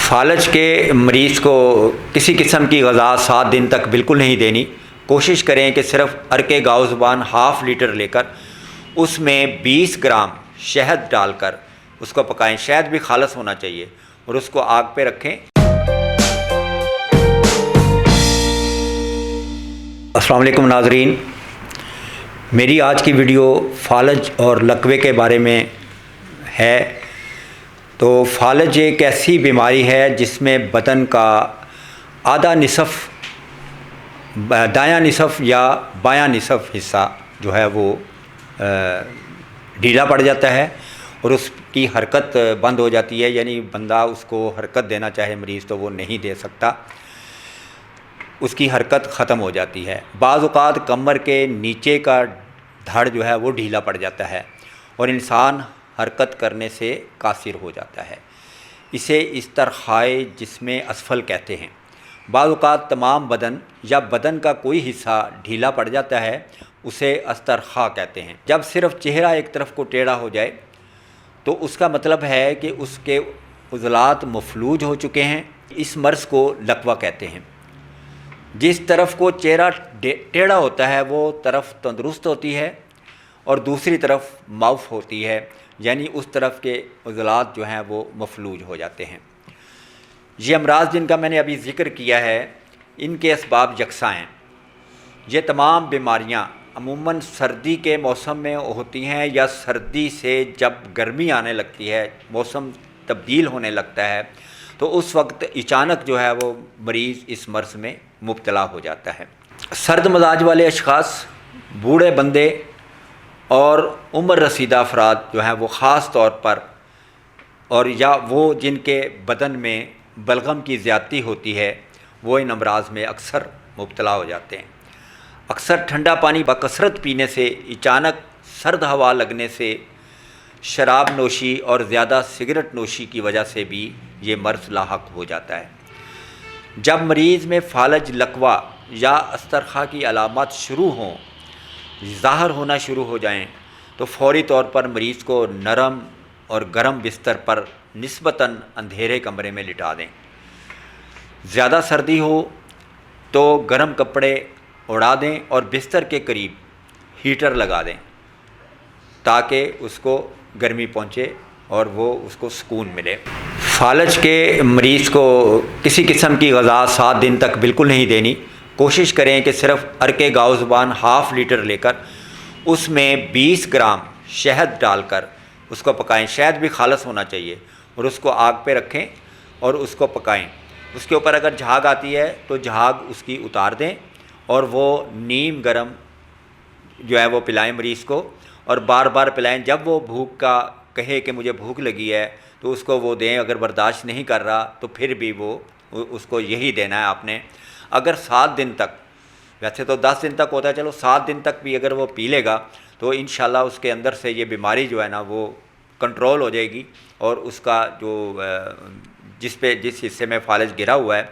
فالج کے مریض کو کسی قسم کی غذا 7 دن تک بالکل نہیں دینی۔ کوشش کریں کہ صرف عرق گاؤ زبان ½ لیٹر لے کر اس میں 20 گرام شہد ڈال کر اس کو پکائیں۔ شہد بھی خالص ہونا چاہیے اور اس کو آگ پہ رکھیں۔ السلام علیکم ناظرین، میری آج کی ویڈیو فالج اور لکوے کے بارے میں ہے۔ تو فالج ایک ایسی بیماری ہے جس میں بدن کا آدھا نصف، دایاں نصف یا بایاں نصف حصہ جو ہے وہ ڈھیلا پڑ جاتا ہے اور اس کی حرکت بند ہو جاتی ہے، یعنی بندہ اس کو حرکت دینا چاہے مریض تو وہ نہیں دے سکتا، اس کی حرکت ختم ہو جاتی ہے۔ بعض اوقات کمر کے نیچے کا دھڑ جو ہے وہ ڈھیلا پڑ جاتا ہے اور انسان حرکت کرنے سے قاصر ہو جاتا ہے۔ اسے استرخائے جسم اسفل کہتے ہیں۔ بعض اوقات تمام بدن یا بدن کا کوئی حصہ ڈھیلا پڑ جاتا ہے، اسے استرخاء کہتے ہیں۔ جب صرف چہرہ ایک طرف کو ٹیڑھا ہو جائے تو اس کا مطلب ہے کہ اس کے عضلات مفلوج ہو چکے ہیں۔ اس مرض کو لکوہ کہتے ہیں۔ جس طرف کو چہرہ ٹیڑھا ہوتا ہے وہ طرف تندرست ہوتی ہے اور دوسری طرف معوف ہوتی ہے، یعنی اس طرف کے عضلات جو ہیں وہ مفلوج ہو جاتے ہیں۔ یہ امراض جن کا میں نے ابھی ذکر کیا ہے ان کے اسباب یکساں ہیں۔ یہ تمام بیماریاں عموماً سردی کے موسم میں ہوتی ہیں یا سردی سے جب گرمی آنے لگتی ہے، موسم تبدیل ہونے لگتا ہے تو اس وقت اچانک جو ہے وہ مریض اس مرض میں مبتلا ہو جاتا ہے۔ سرد مزاج والے اشخاص، بوڑھے بندے اور عمر رسیدہ افراد جو ہیں وہ خاص طور پر، اور یا وہ جن کے بدن میں بلغم کی زیادتی ہوتی ہے، وہ ان امراض میں اکثر مبتلا ہو جاتے ہیں۔ اکثر ٹھنڈا پانی بکثرت پینے سے، اچانک سرد ہوا لگنے سے، شراب نوشی اور زیادہ سگریٹ نوشی کی وجہ سے بھی یہ مرض لاحق ہو جاتا ہے۔ جب مریض میں فالج، لکوہ یا استرخاء کی علامات شروع ہوں، ظاہر ہونا شروع ہو جائیں تو فوری طور پر مریض کو نرم اور گرم بستر پر نسبتاً اندھیرے کمرے میں لٹا دیں۔ زیادہ سردی ہو تو گرم کپڑے اڑا دیں اور بستر کے قریب ہیٹر لگا دیں تاکہ اس کو گرمی پہنچے اور وہ اس کو سکون ملے۔ فالج کے مریض کو کسی قسم کی غذا 7 دن تک بالکل نہیں دینی۔ کوشش کریں کہ صرف عرق گاؤ زبان ½ لیٹر لے کر اس میں 20 گرام شہد ڈال کر اس کو پکائیں۔ شہد بھی خالص ہونا چاہیے اور اس کو آگ پہ رکھیں اور اس کو پکائیں۔ اس کے اوپر اگر جھاگ آتی ہے تو جھاگ اس کی اتار دیں اور وہ نیم گرم جو ہے وہ پلائیں مریض کو، اور بار بار پلائیں۔ جب وہ بھوک کا کہے کہ مجھے بھوک لگی ہے تو اس کو وہ دیں۔ اگر برداشت نہیں کر رہا تو پھر بھی وہ اس کو یہی دینا ہے آپ نے۔ اگر 7 دن تک، ویسے تو 10 دن تک ہوتا ہے، چلو 7 دن تک بھی اگر وہ پی لے گا تو انشاءاللہ اس کے اندر سے یہ بیماری جو ہے نا وہ کنٹرول ہو جائے گی اور اس کا جو جس حصے میں فالج گرا ہوا ہے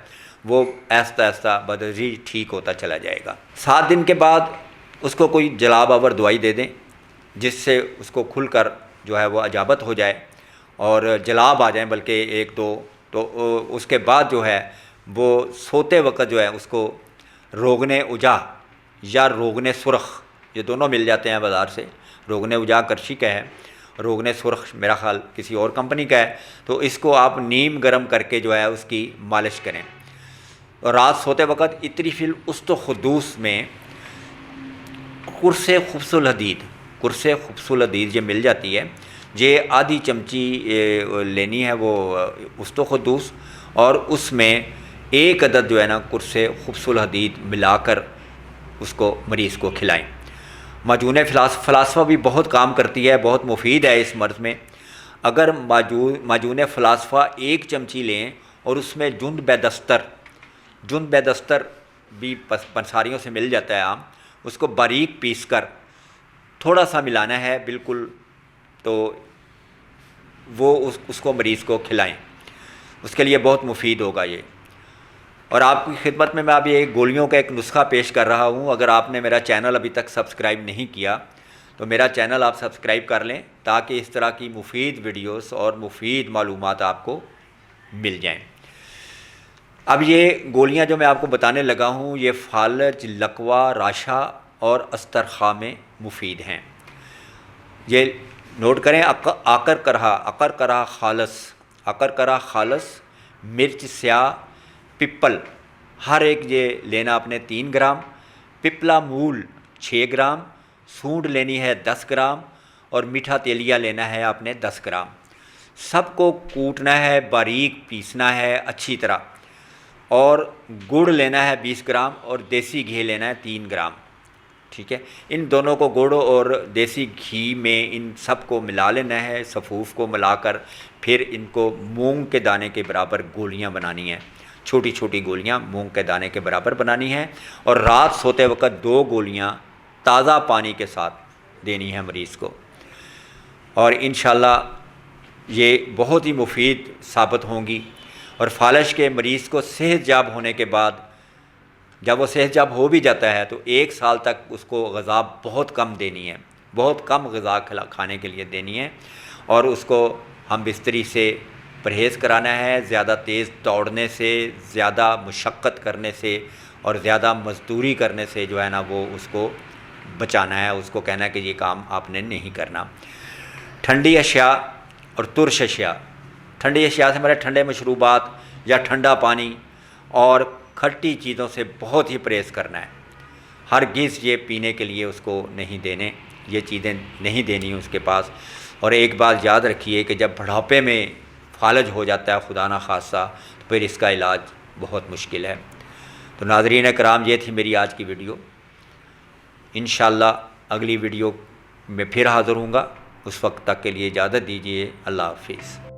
وہ آہستہ آہستہ بدتدریج ٹھیک ہوتا چلا جائے گا۔ 7 دن کے بعد اس کو کوئی جلاب آور دوائی دے دیں جس سے اس کو کھل کر جو ہے وہ اجابت ہو جائے اور جلاب آ جائیں بلکہ 1-2، تو اس کے بعد جو ہے وہ سوتے وقت جو ہے اس کو روغن اجا یا روغن سرخ، یہ دونوں مل جاتے ہیں بازار سے۔ روغن اجا کرشی کا ہے، روغن سرخ میرا خیال کسی اور کمپنی کا ہے، تو اس کو آپ نیم گرم کر کے جو ہے اس کی مالش کریں۔ اور رات سوتے وقت اتری فی الوسط خدوس میں قرص خبز الحدید یہ مل جاتی ہے، یہ آدھی چمچی لینی ہے وہ وسط خدوس، اور اس میں 1 عدد جو ہے نا قرص خبز الحدید ملا کر اس کو مریض کو کھلائیں۔ معجون فلاسفہ بھی بہت کام کرتی ہے، بہت مفید ہے اس مرض میں۔ اگر معجون فلاسفہ 1 چمچی لیں اور اس میں جند بے دستر بھی پنساریوں سے مل جاتا ہے عام، اس کو باریک پیس کر تھوڑا سا ملانا ہے بالکل، تو وہ اس کو مریض کو کھلائیں، اس کے لیے بہت مفید ہوگا یہ۔ اور آپ کی خدمت میں ابھی ایک گولیوں کا ایک نسخہ پیش کر رہا ہوں۔ اگر آپ نے میرا چینل ابھی تک سبسکرائب نہیں کیا تو میرا چینل آپ سبسکرائب کر لیں تاکہ اس طرح کی مفید ویڈیوز اور مفید معلومات آپ کو مل جائیں۔ اب یہ گولیاں جو میں آپ کو بتانے لگا ہوں یہ فالج، لقوہ، راشا اور استرخاء میں مفید ہیں۔ یہ نوٹ کریں، عقر کرہ خالص، مرچ سیاہ، پپل ہر ایک یہ لینا آپ نے 3 گرام، پپلا مول 6 گرام، سونڈ لینی ہے 10 گرام اور میٹھا تیلیا لینا ہے آپ نے 10 گرام۔ سب کو کوٹنا ہے، باریک پیسنا ہے اچھی طرح، اور گڑ لینا ہے 20 گرام اور دیسی گھی لینا ہے 3 گرام۔ ٹھیک ہے، ان دونوں کو گڑ اور دیسی گھی میں ان سب کو ملا لینا ہے، صفوف کو ملا کر پھر ان کو مونگ کے دانے کے برابر گولیاں بنانی ہیں، چھوٹی چھوٹی گولیاں مونگ کے دانے کے برابر بنانی ہیں، اور رات سوتے وقت 2 گولیاں تازہ پانی کے ساتھ دینی ہے مریض کو، اور انشاءاللہ یہ بہت ہی مفید ثابت ہوں گی۔ اور فالج کے مریض کو صحت یاب ہونے کے بعد جب وہ صحت یاب ہو بھی جاتا ہے تو 1 سال تک اس کو غذا بہت کم دینی ہے، بہت کم غذا کھانے کے لیے دینی ہے، اور اس کو ہم بستری سے پرہیز کرانا ہے، زیادہ تیز دوڑنے سے، زیادہ مشقت کرنے سے اور زیادہ مزدوری کرنے سے جو ہے نا وہ اس کو بچانا ہے، اس کو کہنا ہے کہ یہ کام آپ نے نہیں کرنا۔ ٹھنڈی اشیاء اور ترش اشیاء، ٹھنڈی اشیاء سے ہمارے ٹھنڈے مشروبات یا ٹھنڈا پانی اور کھٹی چیزوں سے بہت ہی پرہیز کرنا ہے، ہرگز یہ پینے کے لیے اس کو نہیں دینے، یہ چیزیں نہیں دینی اس کے پاس۔ اور ایک بات یاد رکھیے کہ جب بڑھاپے میں فالج ہو جاتا ہے خدا نہ خواستہ تو پھر اس کا علاج بہت مشکل ہے۔ تو ناظرین کرام، یہ تھی میری آج کی ویڈیو، انشاءاللہ اگلی ویڈیو میں پھر حاضر ہوں گا، اس وقت تک کے لیے اجازت دیجیے، اللہ حافظ۔